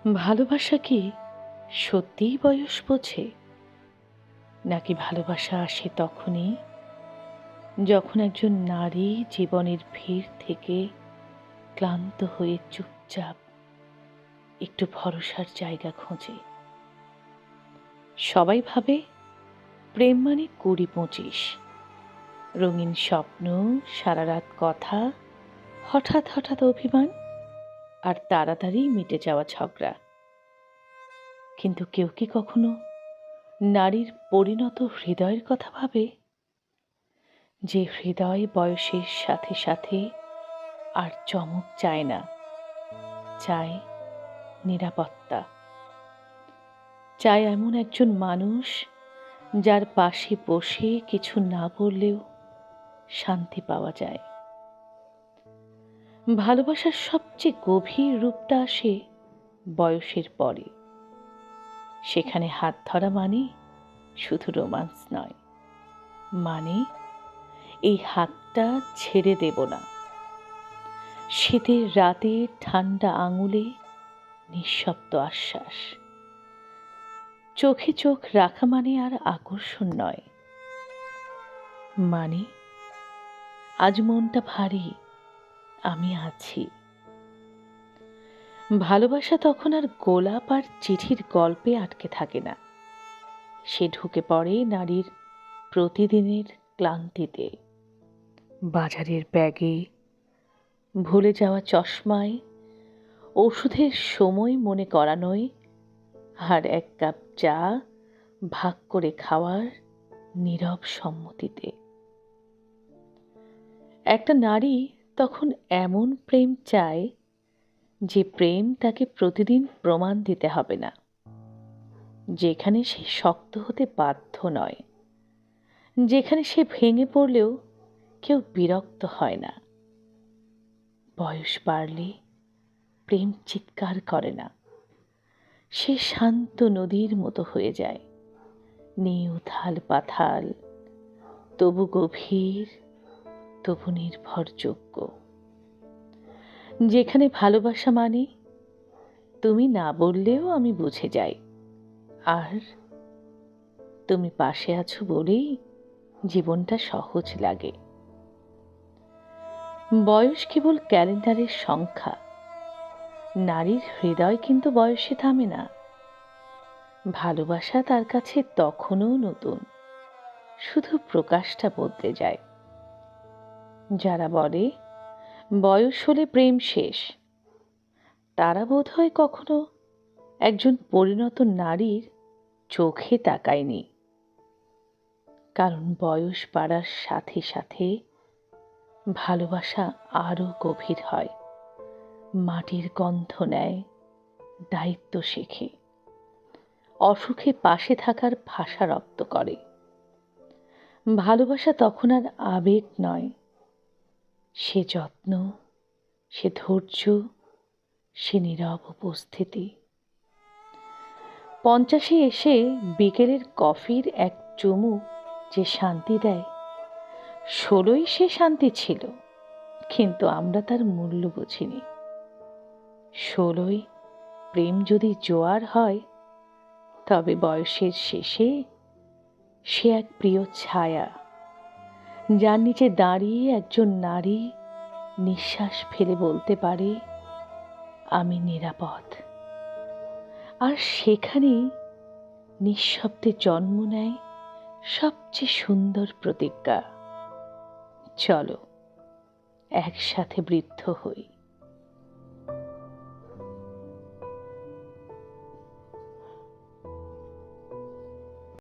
ভালোবাসা কি সত্যিই বয়স বোঝে, নাকি ভালোবাসা আসে তখনই যখন একজন নারী জীবনের ভিড় থেকে ক্লান্ত হয়ে চুপচাপ একটু ভরসার জায়গা খোঁজে? সবাই ভাবে প্রেম মানে ২০-২৫, রঙিন স্বপ্ন, সারা রাত কথা, হঠাৎ হঠাৎ অভিমান আর তাড়াতাড়ি মিটে যাওয়া ঝগড়া। কিন্তু কেউ কি কখনো নারীর পরিণত হৃদয়ের কথা ভাবে? যে হৃদয় বয়সের সাথে সাথে আর চমক চায় না, চায় নিরাপত্তা, চায় এমন একজন মানুষ যার পাশে বসে কিছু না বললেও শান্তি পাওয়া যায়। ভালোবাসার সবচেয়ে গভীর রূপটা আসে বয়সের পরে। সেখানে হাত ধরা মানে শুধু রোমান্স নয়, মানে এই হাতটা ছেড়ে দেব না। শীতের রাতে ঠান্ডা আঙুলে নিঃশব্দ আশ্বাস। চোখে চোখ রাখা মানে আর আকর্ষণ নয়, মানে আজ মনটা ভারী, আমি আছি। ভালোবাসা তখন আর গোলাপ আর চিঠির গল্পে আটকে থাকে না, সে ঢুকে পড়ে নারীর প্রতিদিনের ক্লান্তিতে, বাজারের ব্যাগে, ভুলে যাওয়া চশমায়, ওষুধের সময় মনে করানোয়, আর এক কাপ চা ভাগ করে খাওয়ার নীরব সম্মতিতে। একটা নারী তখন এমন প্রেম চায়, যে প্রেম তাকে প্রতিদিন প্রমাণ দিতে হবে না, যেখানে সে শক্ত হতে বাধ্য নয়, যেখানে সে ভেঙে পড়লেও কেউ বিরক্ত হয় না। বয়স বাড়লে প্রেম চিৎকার করে না, সে শান্ত নদীর মতো হয়ে যায়, নেই উথাল পাথাল, তবু গভীর, তবু নির্ভরযোগ্য। যেখানে ভালোবাসা মানে তুমি না বললেও আমি বুঝে যাই, আর তুমি পাশে আছো বলেই জীবনটা সহজ লাগে। বয়স কেবল ক্যালেন্ডারের সংখ্যা, নারীর হৃদয় কিন্তু বয়সে থামে না। ভালোবাসা তার কাছে তখনও নতুন, শুধু প্রকাশটা বদলে যায়। যারা বলে বয়স হলে প্রেম শেষ, তারা বোধহয় কখনো একজন পরিণত নারীর চোখে তাকায়নি। কারণ বয়স বাড়ার সাথে সাথে ভালোবাসা আরো গভীর হয়, মাটির গন্ধ নেয়, দায়িত্ব শেখে, অসুখে পাশে থাকার ভাষা রপ্ত করে। ভালোবাসা তখন আর আবেগ নয়, সে যত্ন, সে ধৈর্য, সে নীরব উপস্থিতি। 50-এ এসে বিকেলের কফির এক চুমুক যে শান্তি দেয়, 16ই সে শান্তি ছিল, কিন্তু আমরা তার মূল্য বুঝিনি। 16ই প্রেম যদি জোয়ার হয়, তবে বয়সের শেষে সে এক প্রিয় ছায়া, যার নিচে দাঁড়িয়ে একজন নারী নিঃশ্বাস ফেলে বলতে পারে, আমি নিরাপদ। আর সেখানেই নিঃশব্দে জন্ম নেয় সবচেয়ে সুন্দর প্রতিজ্ঞা, চলো একসাথে বৃদ্ধ হই।